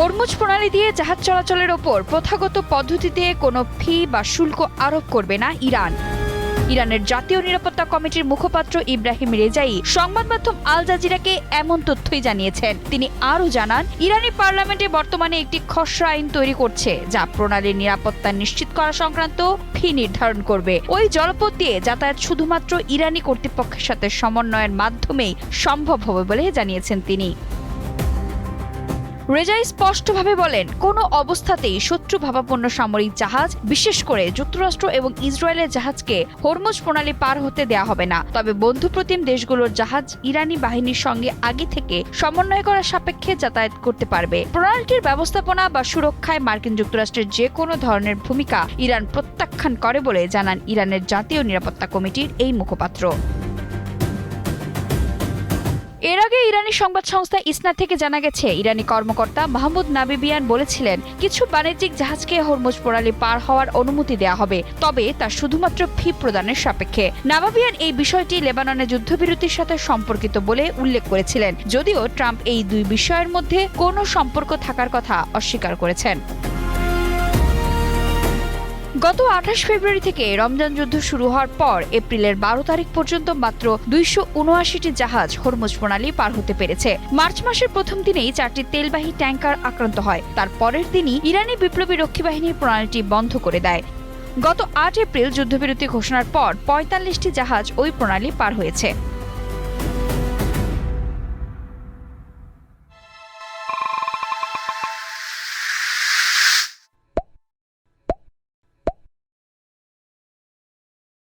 Hormuz প্রণালী দিয়ে জাহাজ চলাচলের ওপর প্রথাগত পদ্ধতিতে কোনো ফি বা শুল্ক আরোপ করবে না ইরান। ইরানের জাতীয় নিরাপত্তা কমিটির মুখপাত্র ইব্রাহিম রেজাই সংবাদ মাধ্যম আল জাজিরাকে এমন তথ্যই জানিয়েছেন। তিনি আরও জানান, ইরানি পার্লামেন্টে বর্তমানে একটি খসড়া আইন তৈরি করছে যা প্রণালীর নিরাপত্তা নিশ্চিত করা সংক্রান্ত ফি নির্ধারণ করবে। ওই জলপথ দিয়ে যাতায়াত শুধুমাত্র ইরানি কর্তৃপক্ষের সাথে সমন্বয়ের মাধ্যমেই সম্ভব হবে বলে জানিয়েছেন তিনি। রেজাই স্পষ্টভাবে বলেন, কোনো অবস্থাতেই শত্রুভাবাপন্ন সামরিক জাহাজ, বিশেষ করে যুক্তরাষ্ট্র এবং ইসরায়েলের জাহাজকে হরমুজ প্রণালী পার হতে দেয়া হবে না। তবে বন্ধুপ্রতিম দেশগুলোর জাহাজ ইরানি বাহিনীর সঙ্গে আগে থেকে সমন্বয় করার সাপেক্ষে যাতায়াত করতে পারবে। প্রণালীটির ব্যবস্থাপনা বা সুরক্ষায় মার্কিন যুক্তরাষ্ট্রের যে কোনো ধরনের ভূমিকা ইরান প্রত্যাখ্যান করে বলে জানান ইরানের জাতীয় নিরাপত্তা কমিটির এই মুখপাত্র। এর আগে ইরানি সংবাদ সংস্থা ইসনা থেকে জানা গেছে, ইরানি কর্মকর্তা মাহমুদ নাবিবিয়ান বলেছিলেন, কিছু বাণিজ্যিক জাহাজকে হরমুজ প্রণালী পার হওয়ার অনুমতি দেওয়া হবে, তবে তা শুধুমাত্র ফি প্রদানের সাপেক্ষে। নাবিবিয়ান এই বিষয়টি লেবাননের যুদ্ধবিরতির সাথে সম্পর্কিত বলে উল্লেখ করেছিলেন, যদিও ট্রাম্প এই দুই বিষয়ের মধ্যে কোনো সম্পর্ক থাকার কথা অস্বীকার করেছেন। গত 28 ফেব্রুয়ারি থেকে রমজান যুদ্ধ শুরু হওয়ার পর এপ্রিলের 12 তারিখ পর্যন্ত মাত্র 279টি জাহাজ হরমুজ প্রণালী পার হতে পেরেছে। মার্চ মাসের প্রথম দিনেই 4টি তেলবাহী ট্যাঙ্কার আক্রান্ত হয়। তার পরের দিনই ইরানি বিপ্লবী রক্ষী বাহিনী প্রণালীটি বন্ধ করে দেয়। গত 8 এপ্রিল যুদ্ধবিরতি ঘোষণার পর 45টি জাহাজ ওই প্রণালী পার হয়েছে।